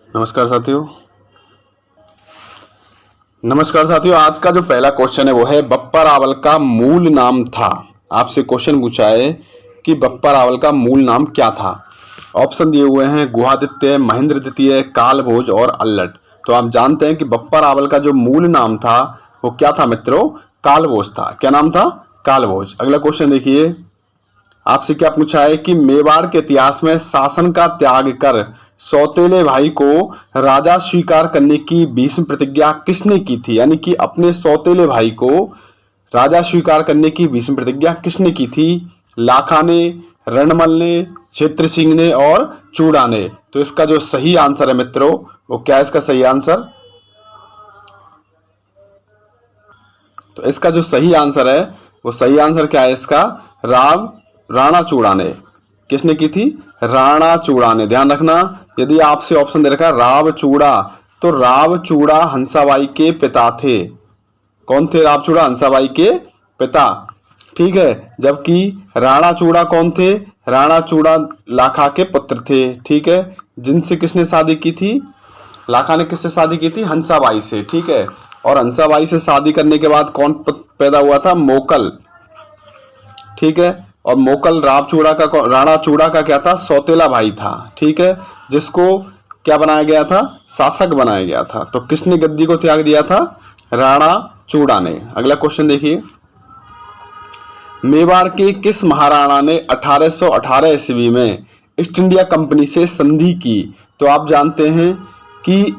नमस्कार साथियों, आज का जो पहला क्वेश्चन है वो है बप्पा रावल का मूल नाम था। आपसे क्वेश्चन पूछा है कि बप्पा रावल का मूल नाम क्या था। ऑप्शन दिए हुए हैं गुहादित्य, महेंद्र द्वितीय, कालभोज और अल्लट। तो आप जानते हैं कि बप्पा रावल का जो मूल नाम था वो क्या था मित्रों? कालभोज था। क्या नाम था? कालभोज। अगला क्वेश्चन देखिए, आपसे क्या पूछा है कि मेवाड़ के इतिहास में शासन का त्याग कर सौतेले भाई को राजा स्वीकार करने की भीष्म प्रतिज्ञा किसने की थी? यानी कि अपने सौतेले भाई को राजा स्वीकार करने की भीष्म प्रतिज्ञा किसने की थी? लाखा ने, रणमल ने, क्षेत्र सिंह ने और चूड़ा ने। तो इसका जो सही आंसर है मित्रों वो क्या है? इसका सही आंसर, तो इसका जो सही आंसर है वो सही आंसर क्या है इसका? राणा चूड़ा ने। किसने की थी? राणा चूड़ा ने। ध्यान रखना, यदि आपसे ऑप्शन दे रखा है राव चूड़ा, तो राव चूड़ा हंसाबाई के पिता थे। कौन थे राव चूड़ा? हंसाबाई के पिता। ठीक है, जबकि राणा चूड़ा कौन थे? राणा चूड़ा लाखा के पुत्र थे। ठीक है, जिनसे किसने शादी की थी? लाखा ने किससे शादी की थी? हंसाबाई से। ठीक है, और हंसाबाई से शादी करने के बाद कौन पैदा हुआ था? मोकल। ठीक है, और मोकल राणा चूड़ा का क्या था? सौतेला भाई था। ठीक है, जिसको क्या बनाया गया था? शासक बनाया गया था। तो किसने गद्दी को त्याग दिया था? राणा चूड़ा ने। अगला क्वेश्चन देखिए, मेवाड़ के किस महाराणा ने 1818 ईस्वी में ईस्ट इंडिया कंपनी से संधि की? तो आप जानते हैं कि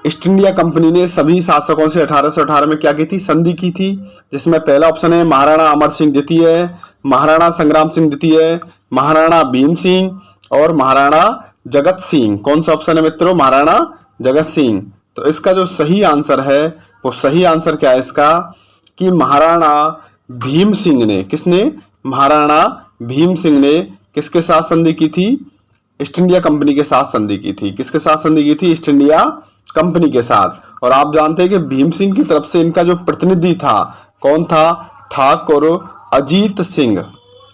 ईस्ट इंडिया कंपनी ने सभी शासकों से 1818 में क्या की थी? संधि की थी, जिसमें पहला ऑप्शन है महाराणा अमर सिंह द्वितीय, महाराणा संग्राम सिंह द्वितीय, महाराणा भीम सिंह और महाराणा जगत सिंह। कौन सा ऑप्शन है मित्रों? महाराणा जगत सिंह। तो इसका जो सही आंसर है वो सही आंसर क्या है इसका? कि महाराणा भीम सिंह ने। किसने? महाराणा भीम सिंह ने किसके साथ संधि की थी? ईस्ट इंडिया कंपनी के साथ संधि की थी। किसके साथ संधि की थी? ईस्ट इंडिया कंपनी के साथ। और आप जानते हैं कि भीम सिंह की तरफ से इनका जो प्रतिनिधि था कौन था? ठाकुर अजीत सिंह।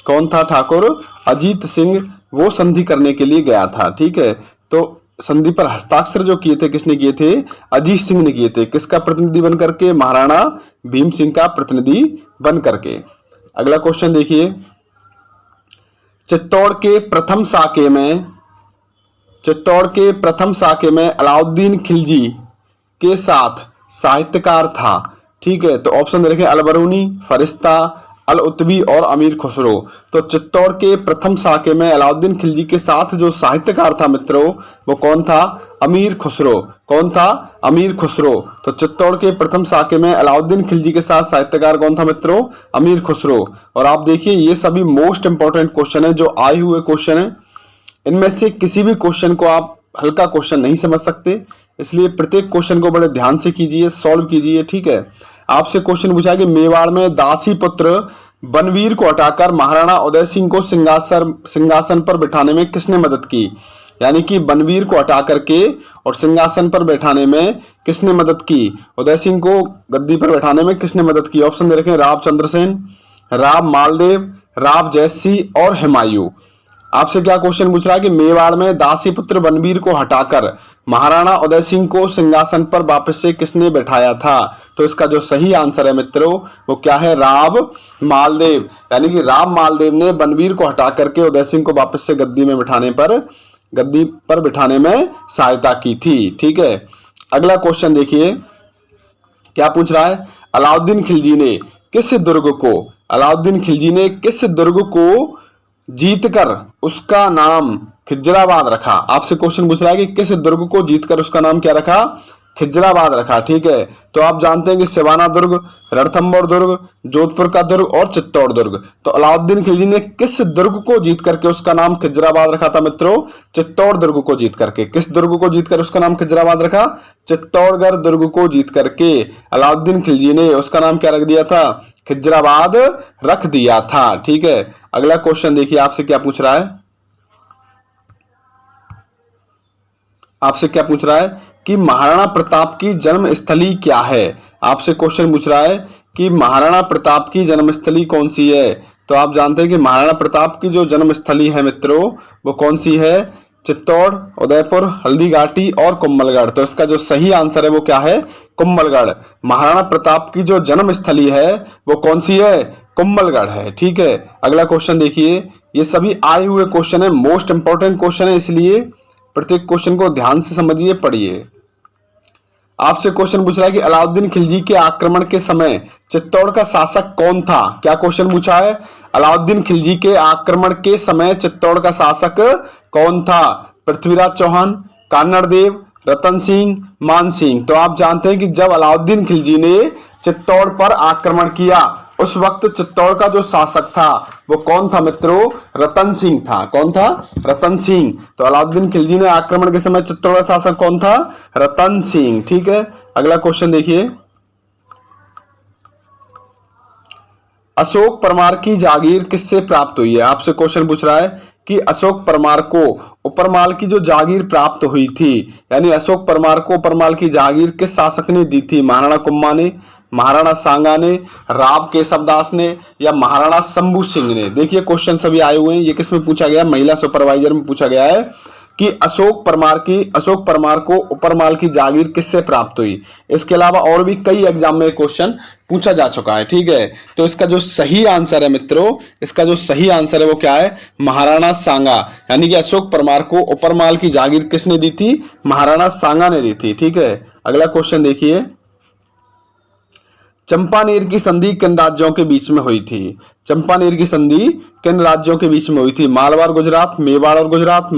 कौन था? ठाकुर अजीत सिंह। वो संधि करने के लिए गया था। ठीक है, तो संधि पर हस्ताक्षर जो किए थे किसने किए थे? अजीत सिंह ने किए थे। किसका प्रतिनिधि बन करके? महाराणा भीम सिंह का प्रतिनिधि बन करके। अगला क्वेश्चन देखिए, चित्तौड़ के प्रथम साके में अलाउद्दीन खिलजी के साथ साहित्यकार था। ठीक है, तो ऑप्शन दे रखे अलबरूनी, फरिश्ता, अल उतबी और अमीर खुसरो। तो चित्तौड़ के प्रथम साके में अलाउद्दीन खिलजी के साथ जो साहित्यकार था मित्रों वो कौन था? अमीर खुसरो। कौन था? अमीर खुसरो। तो चित्तौड़ के प्रथम साके में अलाउद्दीन खिलजी के साथ साहित्यकार कौन था मित्रों? अमीर खुसरो। और आप देखिए ये सभी मोस्ट इंपॉर्टेंट क्वेश्चन है जो आए हुए क्वेश्चन है। इनमें से किसी भी क्वेश्चन को आप हल्का क्वेश्चन नहीं समझ सकते, इसलिए प्रत्येक क्वेश्चन को बड़े ध्यान से कीजिए, सॉल्व कीजिए। ठीक है, आपसे क्वेश्चन पूछा कि मेवाड़ में दासी पुत्र बनवीर को हटाकर महाराणा उदय सिंह को सिंहासन पर बिठाने में किसने मदद की? यानी कि बनवीर को हटा करके और सिंहासन पर बैठाने में किसने मदद की? उदय सिंह को गद्दी पर बैठाने में किसने मदद की? ऑप्शन दे रखे राव चंद्रसेन, राव मालदेव, राव जयसी और हुमायूं। आपसे क्या क्वेश्चन पूछ रहा है कि मेवाड़ में दासी पुत्र बनवीर को हटाकर महाराणा उदय सिंह को सिंहासन पर वापस से किसने बैठाया था? तो इसका जो सही आंसर है मित्रों वो क्या है? राव मालदेव। यानी कि राव मालदेव ने बनवीर को हटा करके उदय सिंह को वापस से गद्दी पर बिठाने में सहायता की थी। ठीक है, अगला क्वेश्चन देखिए क्या पूछ रहा है? अलाउद्दीन खिलजी ने किस दुर्ग को जीतकर उसका नाम खिजराबाद रखा? आपसे क्वेश्चन पूछ रहा है कि किस दुर्ग को जीतकर उसका नाम क्या रखा? खिजराबाद रखा। ठीक है, तो आप जानते हैं कि सिवाना दुर्ग, रणथंभौर दुर्ग, जोधपुर का दुर्ग और चित्तौड़ दुर्ग। तो अलाउद्दीन खिलजी ने किस दुर्ग को जीत करके उसका नाम खिजराबाद रखा था मित्रों? चित्तौड़ दुर्ग को जीत करके। किस दुर्ग को जीतकर उसका नाम खिजराबाद रखा? चित्तौड़गढ़ दुर्ग को जीत करके अलाउद्दीन खिलजी ने उसका नाम क्या रख दिया था? खिजराबाद रख दिया था। ठीक है, अगला क्वेश्चन देखिए आपसे क्या पूछ रहा है? आपसे क्या पूछ रहा है कि महाराणा प्रताप की जन्मस्थली क्या है? आपसे क्वेश्चन पूछ रहा है कि महाराणा प्रताप की जन्मस्थली कौन सी है? तो आप जानते हैं कि महाराणा प्रताप की जो जन्मस्थली है मित्रों वो कौन सी है? चित्तौड़, उदयपुर, हल्दीघाटी और कुंभलगढ़। तो इसका जो सही आंसर है वो क्या है? कुंभलगढ़। महाराणा प्रताप की जो जन्म स्थली है वो कौन सी है? कुंभलगढ़ है। ठीक है, अगला क्वेश्चन देखिए। ये सभी आए हुए क्वेश्चन है, मोस्ट इंपॉर्टेंट क्वेश्चन है, इसलिए प्रत्येक क्वेश्चन को ध्यान से समझिए, पढ़िए। आपसे क्वेश्चन पूछ रहा है कि अलाउद्दीन खिलजी के आक्रमण के समय चित्तौड़ का शासक कौन था? क्या क्वेश्चन पूछा है? अलाउद्दीन खिलजी के आक्रमण के समय चित्तौड़ का शासक कौन था? पृथ्वीराज चौहान, कान्हड़ देव, रतन सिंह, मान सिंह। तो आप जानते हैं कि जब अलाउद्दीन खिलजी ने चित्तौड़ पर आक्रमण किया उस वक्त चित्तौड़ का जो शासक था वो कौन था मित्रों? रतन सिंह था। कौन था? रतन सिंह। तो अलाउद्दीन खिलजी ने आक्रमण के समय चित्तौड़ का शासक कौन था? रतन सिंह। ठीक है, अगला क्वेश्चन देखिए। अशोक परमार की जागीर किससे प्राप्त हुई है? आपसे क्वेश्चन पूछ रहा है कि अशोक परमार को उपरमाल की जो जागीर प्राप्त हुई थी, यानी अशोक परमार को उपरमाल की जागीर किस शासक ने दी थी? महाराणा कुंभा ने, महाराणा सांगा ने, राव केशवदास ने या महाराणा शंभू सिंह ने? देखिए क्वेश्चन सभी आए हुए हैं। ये किस में पूछा गया? महिला सुपरवाइजर में पूछा गया है कि अशोक परमार को उपरमाल की जागीर किससे प्राप्त हुई। इसके अलावा और भी कई एग्जाम में क्वेश्चन पूछा जा चुका है। ठीक है, तो इसका जो सही आंसर है मित्रों, इसका जो सही आंसर है वो क्या है? महाराणा सांगा। यानी कि अशोक परमार को उपरमाल की जागीर किसने दी थी? महाराणा सांगा ने दी थी। ठीक है, अगला क्वेश्चन देखिए। चंपानेर की संधि किन राज्यों के बीच में हुई थी? चंपानेर की संधि किन राज्यों के बीच में हुई थी? मालवाड़ गुजरात, मेवाड़ और गुजरात,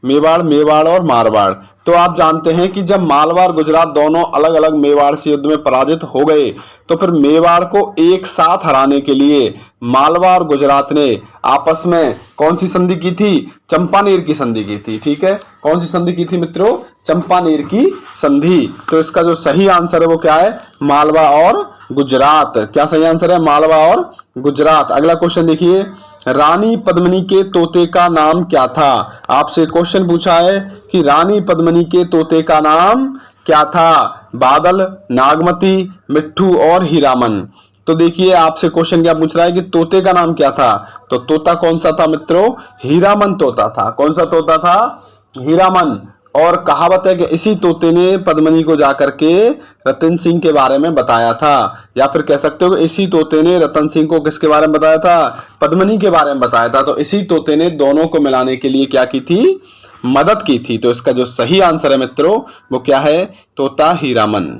मेवाड़ और मारवाड़। तो आप जानते हैं कि जब मालवा और गुजरात दोनों अलग अलग मेवाड़ से युद्ध में पराजित हो गए तो फिर मेवाड़ को एक साथ हराने के लिए मालवा और गुजरात ने आपस में कौन सी संधि की थी? चंपानेर की संधि की थी। ठीक है, कौन सी संधि की थी मित्रों? चंपानेर की संधि। तो इसका जो सही आंसर है वो क्या है? मालवा और गुजरात। क्या सही आंसर है? मालवा और गुजरात। अगला क्वेश्चन देखिए। रानी पद्मिनी के तोते का नाम क्या था? आपसे क्वेश्चन पूछा है कि रानी पद्मिनी के तोते का नाम क्या था? बादल, नागमती, मिट्ठू और हीरामन। तो देखिए आपसे क्वेश्चन क्या पूछ रहा है कि तोते का नाम क्या था? तो तोता कौन सा था मित्रों? हीरामन तोता था। कौन सा तोता था? हीरामन। और कहावत है कि इसी तोते ने पद्मिनी को जाकर के रतन सिंह के बारे में बताया था, या फिर कह सकते हो कि इसी तोते ने रतन सिंह को किसके बारे में बताया था? पद्मिनी के बारे में बताया था। तो इसी तोते ने दोनों को मिलाने के लिए क्या की थी? मदद की थी। तो इसका जो सही आंसर है मित्रों वो क्या है? तोता हीरामन।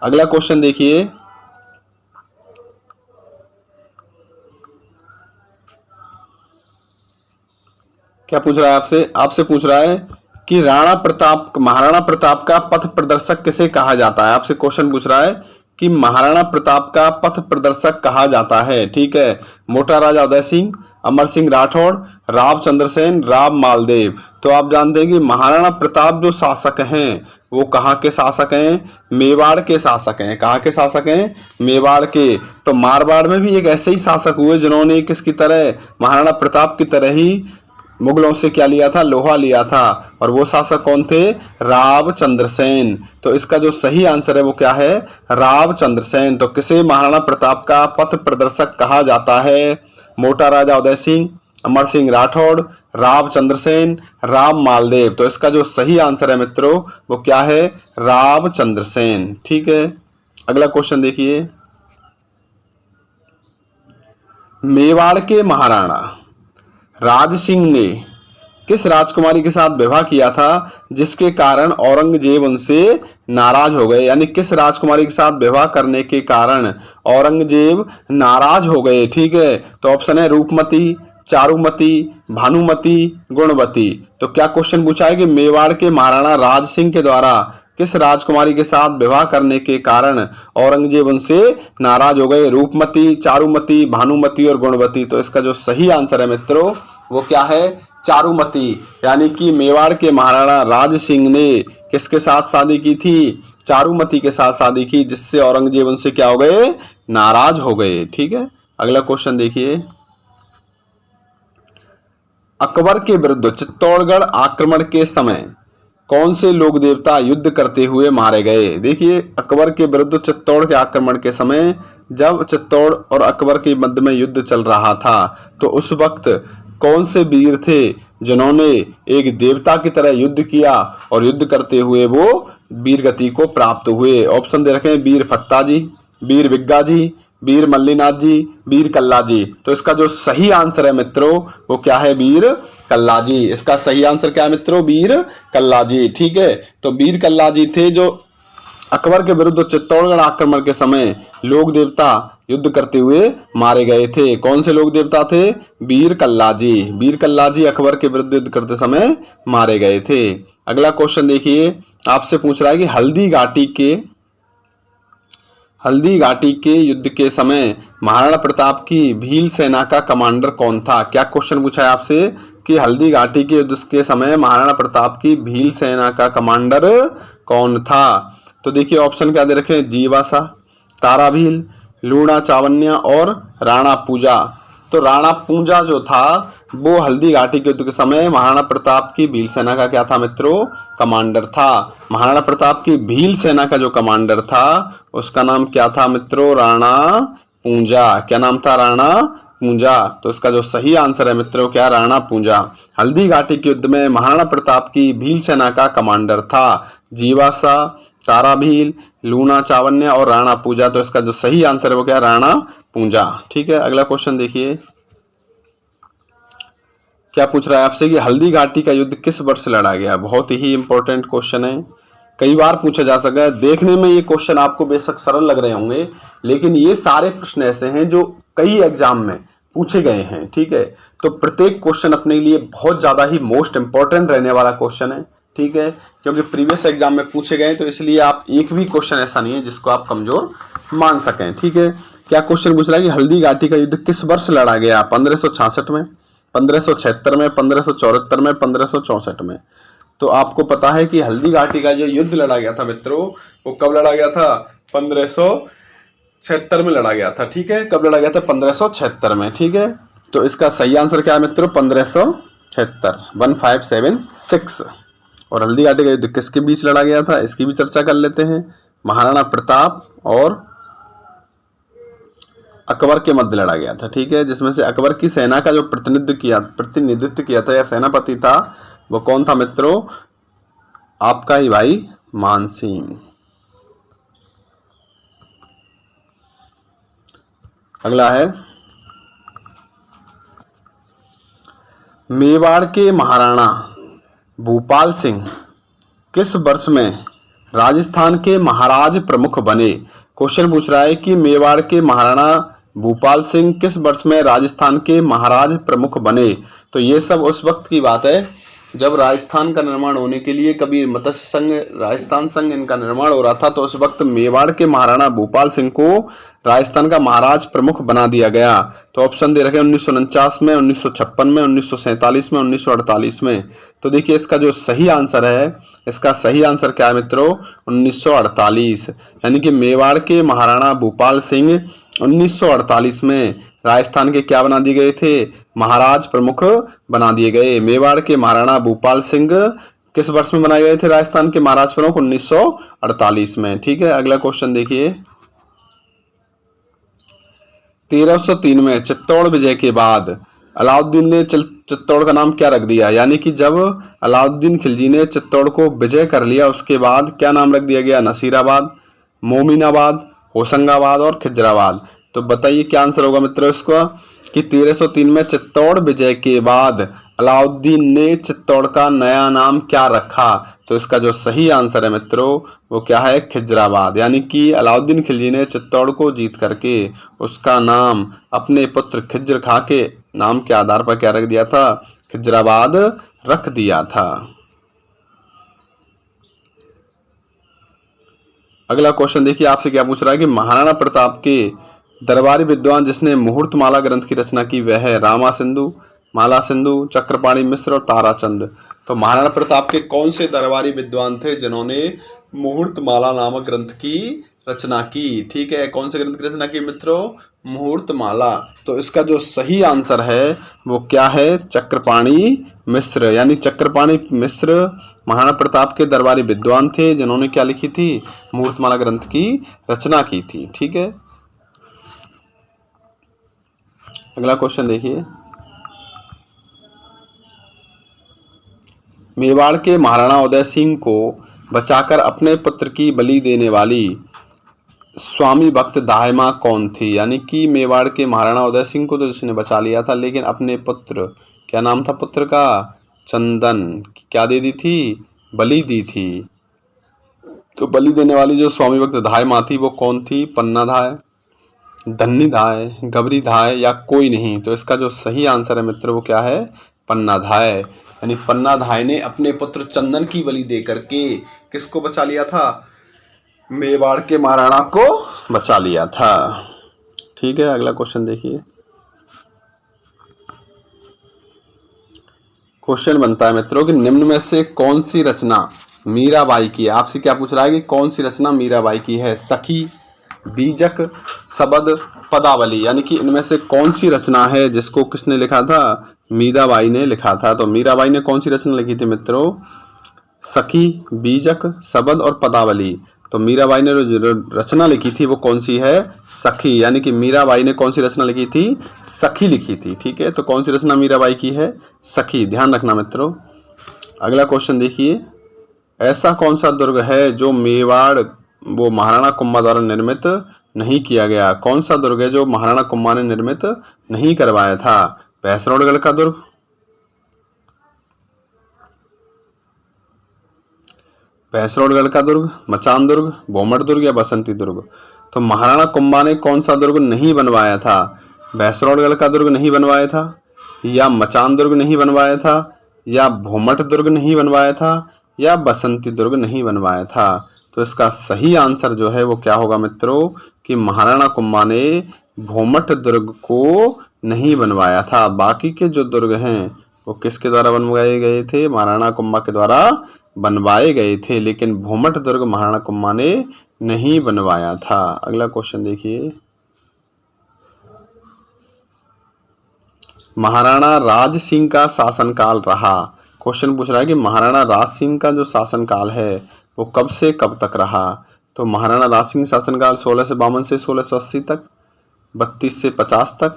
अगला क्वेश्चन देखिए। क्या पूछ रहा है आपसे? आपसे पूछ रहा है कि महाराणा प्रताप का पथ प्रदर्शक किसे कहा जाता है? आपसे क्वेश्चन पूछ रहा है कि महाराणा प्रताप का पथ प्रदर्शक कहा जाता है। ठीक है, मोटा राजा उदय सिंह, अमर सिंह राठौड़, राव चंद्रसेन, राव मालदेव। तो आप जानते हैं कि महाराणा प्रताप जो शासक हैं वो कहाँ के शासक हैं? मेवाड़ के शासक हैं। कहाँ के शासक हैं? मेवाड़ के। तो मारवाड़ में भी एक ऐसे ही शासक हुए जिन्होंने किसकी तरह, महाराणा प्रताप की तरह ही मुगलों से क्या लिया था? लोहा लिया था। और वो शासक कौन थे? राव चंद्रसेन। तो इसका जो सही आंसर है वो क्या है? राव चंद्रसेन। तो किसे महाराणा प्रताप का पथ प्रदर्शक कहा जाता है? मोटा राजा उदय सिंह, अमर सिंह राठौड़, राव चंद्रसेन, राव मालदेव। तो इसका जो सही आंसर है मित्रों वो क्या है? राव चंद्रसेन। ठीक है, अगला क्वेश्चन देखिए। मेवाड़ के महाराणा राज सिंह ने किस राजकुमारी के साथ विवाह किया था जिसके कारण औरंगजेब उनसे नाराज हो गए? यानी किस राजकुमारी के साथ विवाह करने के कारण औरंगजेब नाराज हो गए? ठीक है, तो ऑप्शन है रूपमती, चारुमती, भानुमती, गुणवती। तो क्या क्वेश्चन पूछा है कि मेवाड़ के महाराणा राज सिंह के द्वारा किस राजकुमारी के साथ विवाह करने के कारण औरंगजेब उनसे नाराज हो गए? रूपमती, चारुमती, भानुमती और गुणवती। तो इसका जो सही आंसर है मित्रों वो क्या है? चारुमती। यानी कि मेवाड़ के महाराणा राज सिंह ने किसके साथ शादी की थी? चारुमती के साथ शादी की, जिससे औरंगजेब उनसे क्या हो गए? नाराज हो गए। ठीक है, अगला क्वेश्चन देखिए। अकबर के विरुद्ध चित्तौड़गढ़ आक्रमण के समय कौन से लोक देवता युद्ध करते हुए मारे गए? देखिए अकबर के विरुद्ध चित्तौड़ के आक्रमण के समय जब चित्तौड़ और अकबर के मध्य में युद्ध चल रहा था तो उस वक्त कौन से वीर थे जिन्होंने एक देवता की तरह युद्ध किया और युद्ध करते हुए वो वीर गति को प्राप्त हुए? ऑप्शन दे रखे हैं वीर फत्ता जी, वीर विग्गा जी, वीर मल्लीनाथ जी, वीर कल्ला जी। तो इसका जो सही आंसर है मित्रों वो क्या है? वीर कल्ला जी। इसका सही आंसर क्या है मित्रों? वीर कल्ला जी। ठीक है, तो वीर कल्ला जी थे जो अकबर के विरुद्ध चित्तौड़गढ़ आक्रमण के समय लोक देवता युद्ध करते हुए मारे गए थे। कौन से लोक देवता थे? वीर कल्ला जी। वीर कल्ला जी अकबर के विरुद्ध युद्ध करते समय मारे गए थे। अगला क्वेश्चन देखिए, आपसे पूछ रहा है कि हल्दी घाटी के युद्ध के समय महाराणा प्रताप की भील सेना का कमांडर कौन था? क्या क्वेश्चन पूछा है आपसे कि हल्दी घाटी के युद्ध के समय महाराणा प्रताप की भील सेना का कमांडर कौन था? तो देखिए ऑप्शन क्या दे रखे हैं? जीवासा, तारा भील, लूणा चावन्या और राणा पूजा। तो राणा पूजा जो था वो हल्दी घाटी के युद्ध के समय महाराणा प्रताप की भील सेना का क्या था मित्रों? कमांडर था। महाराणा प्रताप की भील सेना का जो कमांडर था उसका नाम क्या था मित्रों? राणा पूजा। क्या नाम था? राणा पूजा। तो इसका जो सही आंसर है मित्रों क्या? राणा पूजा। हल्दी घाटी के युद्ध में महाराणा प्रताप की भील सेना का कमांडर था जीवासा, तारा भील, लूणा चावन्या और राणा पूजा। तो इसका जो सही आंसर है वो क्या? राणा पूजा। ठीक है, अगला क्वेश्चन देखिए, क्या पूछ रहा है आपसे कि हल्दी घाटी का युद्ध किस वर्ष लड़ा गया? बहुत ही इंपॉर्टेंट क्वेश्चन है, कई बार पूछा जा सकता है। देखने में ये क्वेश्चन आपको बेशक सरल लग रहे होंगे, लेकिन ये सारे प्रश्न ऐसे हैं जो कई एग्जाम में पूछे गए हैं। ठीक है, तो प्रत्येक क्वेश्चन अपने लिए बहुत ज्यादा ही मोस्ट इंपॉर्टेंट रहने वाला क्वेश्चन है। ठीक है, क्योंकि प्रीवियस एग्जाम में पूछे गए, तो इसलिए आप एक भी क्वेश्चन ऐसा नहीं है जिसको आप कमजोर मान सकें। ठीक है, क्या क्वेश्चन पूछ रहा है कि हल्दी घाटी का युद्ध किस वर्ष लड़ा गया? 1566 में, 1576 में, 1574 में, 1564 में। तो आपको पता है कि हल्दी घाटी का जो युद्ध लड़ा गया था मित्रों वो कब लड़ा गया था? 1576 में लड़ा गया था। ठीक है, कब लड़ा गया था? 1576 में। ठीक है, तो इसका सही आंसर क्या है मित्रों? 1576, 1576। और हल्दी घाटी का युद्ध किसके बीच लड़ा गया था इसकी भी चर्चा कर लेते हैं। महाराणा प्रताप और अकबर के मध्य लड़ा गया था। ठीक है, जिसमें से अकबर की सेना का जो प्रतिनिधित्व किया था या सेनापति था वो कौन था मित्रों? आपका ही भाई मान सिंह। अगला है, मेवाड़ के महाराणा भूपाल सिंह किस वर्ष में राजस्थान के महाराज प्रमुख बने? क्वेश्चन पूछ रहा है कि मेवाड़ के महाराणा भूपाल सिंह किस वर्ष में राजस्थान के महाराज प्रमुख बने? तो ये सब उस वक्त की बात है जब राजस्थान का निर्माण होने के लिए कभी मत्स्य संघ, राजस्थान संघ इनका निर्माण हो रहा था। तो उस वक्त मेवाड़ के महाराणा भूपाल सिंह को राजस्थान का महाराज प्रमुख बना दिया गया। तो ऑप्शन दे रखे 1949 में, 1956 में, 1947 में, 1948 में। तो देखिए इसका जो सही आंसर है, इसका सही आंसर क्या है मित्रों? 1948। यानी कि मेवाड़ के महाराणा भूपाल सिंह 1948 में राजस्थान के क्या बना दिए गए थे? महाराज प्रमुख बना दिए गए। मेवाड़ के महाराणा भूपाल सिंह किस वर्ष में बनाए गए थे राजस्थान के महाराज प्रमुख? 1948 में। ठीक है, अगला क्वेश्चन देखिए, 1303 में चित्तौड़ विजय के बाद अलाउद्दीन ने चित्तौड़ का नाम क्या रख दिया? यानी कि जब अलाउद्दीन खिलजी ने चित्तौड़ को विजय कर लिया उसके बाद क्या नाम रख दिया गया? नसीराबाद, मोमिनाबाद, होशंगाबाद और खिजराबाद। तो बताइए क्या आंसर होगा मित्रों इसका कि 1303 में चित्तौड़ विजय के बाद अलाउद्दीन ने चित्तौड़ का नया नाम क्या रखा? तो इसका जो सही आंसर है मित्रों वो क्या है? खिजराबाद। यानी कि अलाउद्दीन खिलजी ने चित्तौड़ को जीत करके उसका नाम अपने पुत्र खिज्र खां के नाम के आधार पर क्या रख दिया था? खिजराबाद रख दिया था। अगला क्वेश्चन देखिए, आपसे क्या पूछ रहा है कि महाराणा प्रताप के दरबारी विद्वान जिसने मुहूर्त माला ग्रंथ की रचना की वह है रामा सिंधु, माला सिंधु, चक्रपाणी मिश्र और ताराचंद। तो महाराणा प्रताप के कौन से दरबारी विद्वान थे जिन्होंने मुहूर्त माला नामक ग्रंथ की रचना की? ठीक है, कौन से ग्रंथ की रचना की मित्रों? मुहूर्त माला। तो इसका जो सही आंसर है वो क्या है? चक्रपाणी मिश्र। यानी चक्रपाणी मिश्र महाराणा प्रताप के दरबारी विद्वान थे जिन्होंने क्या लिखी थी? मुहूर्त माला ग्रंथ की रचना की थी। ठीक है, अगला क्वेश्चन देखिए, मेवाड़ के महाराणा उदय सिंह को बचाकर अपने पुत्र की बलि देने वाली स्वामी भक्त दाहिमा कौन थी? यानी कि मेवाड़ के महाराणा उदय सिंह को तो जिसने बचा लिया था, लेकिन अपने पुत्र, क्या नाम था पुत्र का? चंदन, क्या दे दी थी? बलि दी थी। तो बलि देने वाली जो स्वामी भक्त दाहिमा थी वो कौन थी? पन्ना धाय, धन्नी धाय, गबरी धाय या कोई नहीं? तो इसका जो सही आंसर है मित्र वो क्या है? पन्ना धाय। यानी पन्ना धाय ने अपने पुत्र चंदन की बलि दे करके किसको बचा लिया था? मेवाड़ के महाराणा को बचा लिया था। ठीक है, अगला क्वेश्चन देखिए। क्वेश्चन बनता है मित्रों कि निम्न में से कौन सी रचना मीराबाई की है? आपसे क्या पूछ रहा है कि कौन सी रचना मीराबाई की है? सखी, बीजक, शबद, पदावली, यानी कि इनमें से कौन सी रचना है जिसको किसने लिखा था? मीराबाई ने लिखा था। तो मीराबाई ने कौन सी रचना लिखी थी मित्रों? सखी, बीजक, शबद और पदावली। तो मीराबाई ने जो रचना लिखी थी वो कौन सी है? सखी। यानी कि मीराबाई ने कौन सी रचना लिखी थी? सखी लिखी थी। ठीक है, तो कौन सी रचना मीराबाई की है? सखी। ध्यान रखना मित्रों। अगला क्वेश्चन देखिए। ऐसा कौन सा दुर्ग है जो मेवाड़ वो महाराणा कुंभा द्वारा निर्मित नहीं किया गया? कौन सा दुर्ग है जो महाराणा कुंभा ने निर्मित नहीं करवाया था? भैंसरोडगढ़ का दुर्ग, भैंसरोडगढ़ का दुर्ग, मचान दुर्ग, भोमट दुर्ग या बसंती दुर्ग? तो महाराणा कुंभा ने कौन सा दुर्ग नहीं बनवाया था? भैंसरोडगढ़ का दुर्ग नहीं बनवाया था, या मचान दुर्ग नहीं बनवाया था, या भोमट दुर्ग नहीं बनवाया था, या बसंती दुर्ग नहीं बनवाया था? तो इसका सही आंसर जो है वो क्या होगा मित्रों कि महाराणा कुंभा ने भोमट दुर्ग को नहीं बनवाया था। बाकी के जो दुर्ग हैं वो किसके द्वारा बनवाए गए थे? महाराणा कुंभा के द्वारा बनवाए गए थे, लेकिन भोमट दुर्ग महाराणा कुंभा ने नहीं बनवाया था। अगला क्वेश्चन देखिए। महाराणा राज सिंह का शासनकाल रहा। क्वेश्चन पूछ रहा है कि महाराणा राज सिंह का जो शासनकाल है वो कब से कब तक रहा? तो महाराणा राज सिंह शासनकाल 1652 से 1680 तक, 32 से 50 तक,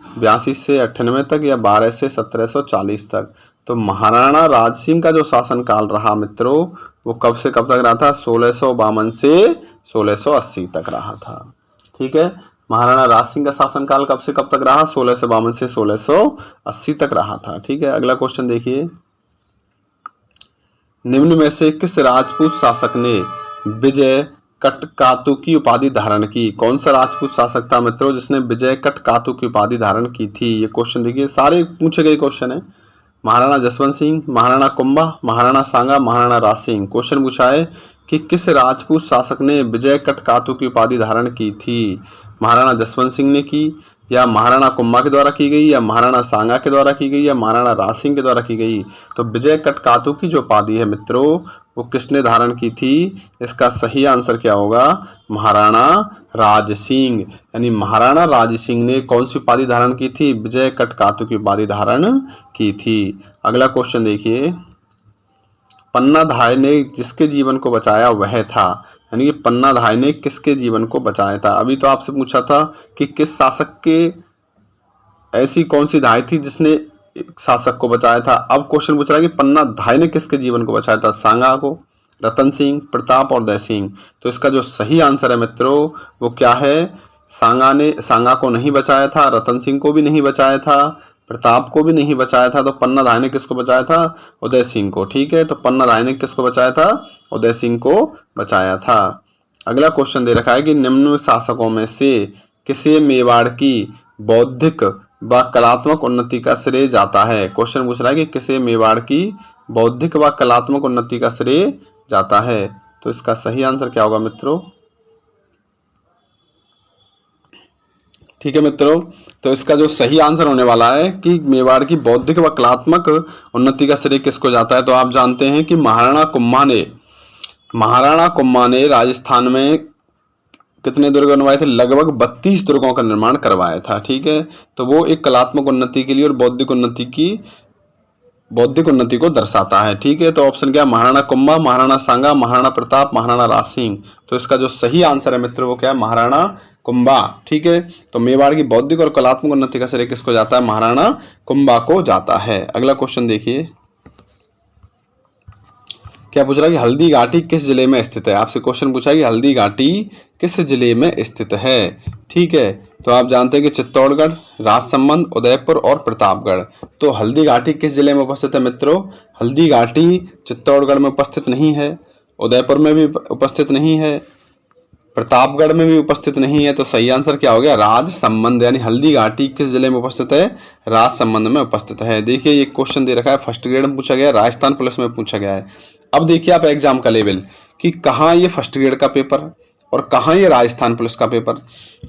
82 से 98 तक, या 12 से 1740 तक? तो महाराणा राज सिंह का जो शासनकाल रहा मित्रों वो कब से कब तक रहा था? 1652 से 1680 तक रहा था। ठीक है, महाराणा राज सिंह का शासनकाल कब से कब तक रहा? 1652 से 1680 तक रहा था। ठीक है, अगला क्वेश्चन देखिए। निम्न में से किस राजपूत शासक ने विजय कटकातु की उपाधि धारण की? कौन सा राजपूत शासक था मित्रों जिसने विजय कटकातु की उपाधि धारण की थी? ये क्वेश्चन देखिए, सारे पूछे गए क्वेश्चन है। महाराणा जसवंत सिंह, महाराणा कुंभा, महाराणा सांगा, महाराणा राज सिंह। क्वेश्चन पूछा है कि किस राजपूत शासक ने विजय कटकातु की उपाधि धारण की थी? महाराणा जसवंत सिंह ने की, या महाराणा कुंभा के द्वारा की गई, या महाराणा सांगा के द्वारा की गई, या महाराणा राज सिंह के द्वारा की गई? तो विजय कटकातु की जो उपाधि है मित्रों वो किसने धारण की थी? इसका सही आंसर क्या होगा? महाराणा राज सिंह। यानी महाराणा राज सिंह ने कौन सी उपाधि धारण की थी? विजय कटकातु की उपाधि धारण की थी। अगला क्वेश्चन देखिए। पन्ना धाय ने जिसके जीवन को बचाया वह था। यानी कि पन्ना धाय ने किसके जीवन को बचाया था? अभी तो आपसे पूछा था कि किस शासक के ऐसी कौन सी धाय थी जिसने एक शासक को बचाया था। अब क्वेश्चन पूछ रहा है कि पन्ना धाय ने किसके जीवन को बचाया था? सांगा को, रतन सिंह, प्रताप और दया सिंह। तो इसका जो सही आंसर है मित्रों वो क्या है? सांगा को नहीं बचाया था, रतन सिंह को भी नहीं बचाया था, प्रताप को भी नहीं बचाया था। तो पन्ना धाय ने किसको बचाया था? उदय सिंह को। ठीक है, तो पन्ना धाय ने किसको बचाया था? उदय सिंह को बचाया था। अगला क्वेश्चन दे रखा है कि निम्न शासकों में से किसे मेवाड़ की बौद्धिक व कलात्मक उन्नति का श्रेय जाता है? क्वेश्चन पूछ रहा है कि किसे मेवाड़ की बौद्धिक व कलात्मक उन्नति का श्रेय जाता है? तो इसका सही आंसर क्या होगा मित्रों? ठीक है मित्रों, तो इसका जो सही आंसर होने वाला है कि मेवाड़ की बौद्धिक व कलात्मक उन्नति का श्रेय किसको जाता है? तो आप जानते हैं कि महाराणा कुंभा ने राजस्थान में कितने दुर्ग बनवाए थे? लगभग 32 दुर्गों का निर्माण करवाया था। ठीक है, तो वो एक कलात्मक उन्नति के लिए और बौद्धिक उन्नति को दर्शाता है। ठीक है, तो ऑप्शन क्या? महाराणा कुंभा, महाराणा सांगा, महाराणा प्रताप, महाराणा राज सिंह। तो इसका जो सही आंसर है मित्रों वो क्या है? महाराणा कुंभा। ठीक है, तो मेवाड़ की बौद्धिक और कलात्मक उन्नति का श्रेय किसको जाता है? महाराणा कुंभा को जाता है। अगला क्वेश्चन देखिए। क्या पूछ रहा है कि हल्दी घाटी किस जिले में स्थित है। आपसे क्वेश्चन पूछा है कि हल्दी घाटी किस जिले में स्थित है। ठीक है, तो आप जानते हैं कि चित्तौड़गढ़, राजसमंद, उदयपुर और प्रतापगढ़। तो हल्दी घाटी किस जिले में उपस्थित है मित्रों? हल्दी घाटी चित्तौड़गढ़ में उपस्थित नहीं है, उदयपुर में भी उपस्थित नहीं है, प्रतापगढ़ में भी उपस्थित नहीं है। तो सही आंसर क्या हो गया? राजसमंद। यानी हल्दी घाटी किस जिले में उपस्थित है? राजसमंद में उपस्थित है। देखिए ये क्वेश्चन दे रखा है, फर्स्ट ग्रेड में पूछा गया है, राजस्थान पुलिस में पूछा गया है। अब देखिए आप एग्जाम का लेवल कि कहाँ ये फर्स्ट ग्रेड का पेपर और कहाँ ये राजस्थान पुलिस का पेपर।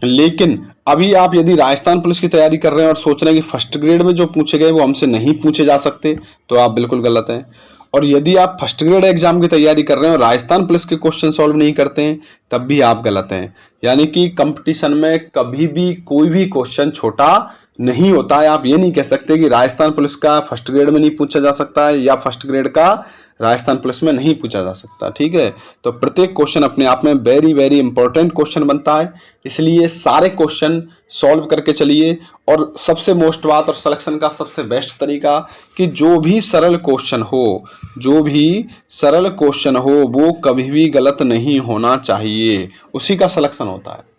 लेकिन अभी आप यदि राजस्थान पुलिस की तैयारी कर रहे हैं और सोच रहे हैं कि फर्स्ट ग्रेड में जो पूछे गए वो हमसे नहीं पूछे जा सकते, तो आप बिल्कुल गलत हैं। और यदि आप फर्स्ट ग्रेड एग्जाम की तैयारी कर रहे हैं और राजस्थान पुलिस के क्वेश्चन सॉल्व नहीं करते हैं, तब भी आप गलत हैं। यानी कि कंपटीशन में कभी भी कोई भी क्वेश्चन छोटा नहीं होता है। आप ये नहीं कह सकते कि राजस्थान पुलिस का फर्स्ट ग्रेड में नहीं पूछा जा सकता है या फर्स्ट ग्रेड का राजस्थान पुलिस में नहीं पूछा जा सकता। ठीक है, तो प्रत्येक क्वेश्चन अपने आप में वेरी वेरी इंपॉर्टेंट क्वेश्चन बनता है, इसलिए सारे क्वेश्चन सॉल्व करके चलिए। और सबसे मोस्ट बात और सिलेक्शन का सबसे बेस्ट तरीका कि जो भी सरल क्वेश्चन हो वो कभी भी गलत नहीं होना चाहिए, उसी का सिलेक्शन होता है।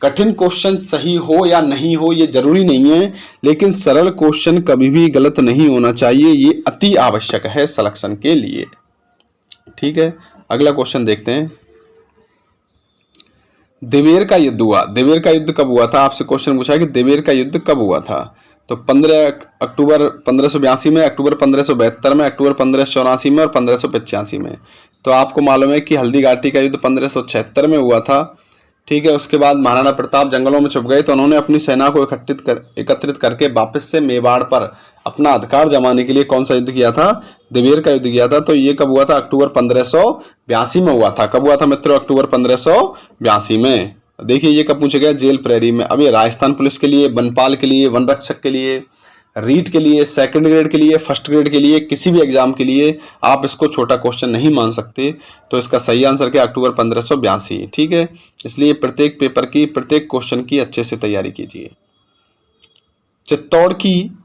कठिन क्वेश्चन सही हो या नहीं हो ये जरूरी नहीं है, लेकिन सरल क्वेश्चन कभी भी गलत नहीं होना चाहिए, ये अति आवश्यक है सिलेक्शन के लिए। ठीक है, अगला क्वेश्चन देखते हैं। देवेर का युद्ध हुआ। देवेर का युद्ध कब हुआ था? आपसे क्वेश्चन पूछा है कि देवेर का युद्ध कब हुआ था। तो 15 अक्टूबर 1582 में, अक्टूबर 1572 में, अक्टूबर 1584 में और 1585 में। तो आपको मालूम है कि हल्दी घाटी का युद्ध 1576 में हुआ था। ठीक है, उसके बाद महाराणा प्रताप जंगलों में छुप गए, तो उन्होंने अपनी सेना को एकत्रित करके वापस से मेवाड़ पर अपना अधिकार जमाने के लिए कौन सा युद्ध किया था? देवेर का युद्ध किया था। तो ये कब हुआ था? अक्टूबर 1582 में हुआ था। कब हुआ था मित्रों? अक्टूबर 1582 में। देखिए ये कब पूछा गया? जेल प्रहरी में। अब ये राजस्थान पुलिस के लिए, वनपाल के लिए, वन रक्षक के लिए, रीट के लिए, सेकंड ग्रेड के लिए, फर्स्ट ग्रेड के लिए, किसी भी एग्जाम के लिए आप इसको छोटा क्वेश्चन नहीं मान सकते। तो इसका सही आंसर क्या? अक्टूबर 1582। ठीक है, इसलिए प्रत्येक पेपर की, प्रत्येक क्वेश्चन की अच्छे से तैयारी कीजिए। चित्तौड़ की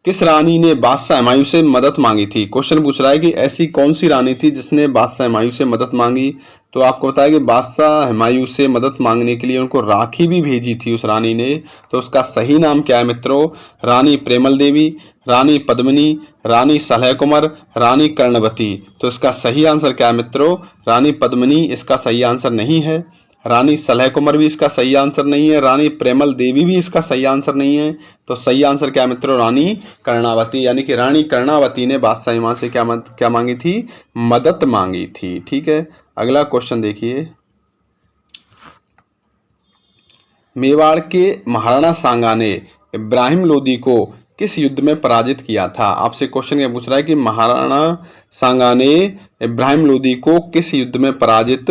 किस रानी ने बादशाह हुमायूं से मदद मांगी थी? क्वेश्चन पूछ रहा है कि ऐसी कौन सी रानी थी जिसने बादशाह हुमायूं से मदद मांगी। तो आपको बताया कि बादशाह हुमायूं से मदद मांगने के लिए उनको राखी भी भेजी थी उस रानी ने। तो उसका सही नाम क्या है मित्रों? रानी प्रेमल देवी, रानी पद्मिनी, रानी सलह कुमार, रानी कर्णवती। तो इसका सही आंसर क्या है मित्रों? रानी पद्मिनी इसका सही आंसर नहीं है, रानी सलह कुमार भी इसका सही आंसर नहीं है, रानी प्रेमल देवी भी इसका सही आंसर नहीं है। तो सही आंसर क्या है मित्रों? रानी कर्णावती। यानी कि रानी कर्णावती ने बादशाह हुमायूं से क्या मांगी थी? मदद मांगी थी। ठीक है, अगला क्वेश्चन देखिए। मेवाड़ के महाराणा सांगा ने इब्राहिम लोदी को किस युद्ध में पराजित किया था? आपसे क्वेश्चन ये पूछ रहा है कि महाराणा सांगा ने इब्राहिम लोदी को किस युद्ध में पराजित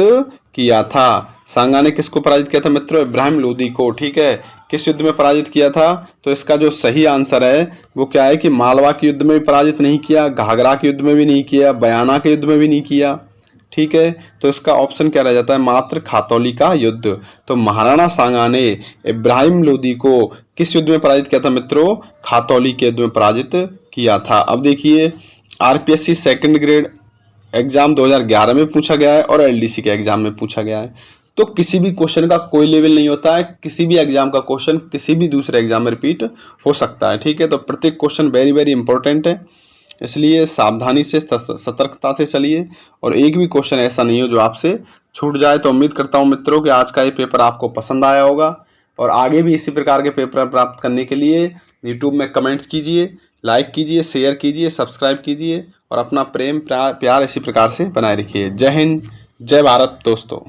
किया था। सांगा ने किसको पराजित किया था मित्रों? इब्राहिम लोदी को। ठीक है, किस युद्ध में पराजित किया था? तो इसका जो सही आंसर है वो क्या है कि मालवा के युद्ध में भी पराजित नहीं किया, घाघरा के युद्ध में भी नहीं किया, बयाना के युद्ध में भी नहीं किया। ठीक है, तो इसका ऑप्शन क्या रह जाता है? मात्र खातौली का युद्ध। तो महाराणा सांगा ने इब्राहिम लोदी को किस युद्ध में पराजित किया था मित्रों? खातौली के युद्ध में पराजित किया था। अब देखिए आरपीएससी सेकंड ग्रेड एग्जाम 2011 में पूछा गया है और एलडीसी के एग्जाम में पूछा गया है। तो किसी भी क्वेश्चन का कोई लेवल नहीं होता है, किसी भी एग्जाम का क्वेश्चन किसी भी दूसरे एग्जाम में रिपीट हो सकता है। ठीक है, तो प्रत्येक क्वेश्चन वेरी वेरी इंपॉर्टेंट है, इसलिए सावधानी से, सतर्कता से चलिए और एक भी क्वेश्चन ऐसा नहीं हो जो आपसे छूट जाए। तो उम्मीद करता हूं मित्रों कि आज का ये पेपर आपको पसंद आया होगा और आगे भी इसी प्रकार के पेपर प्राप्त करने के लिए यूट्यूब में कमेंट्स कीजिए, लाइक कीजिए, शेयर कीजिए, सब्सक्राइब कीजिए और अपना प्रेम प्यार इसी प्रकार से बनाए रखिए। जय हिंद, जय भारत दोस्तों।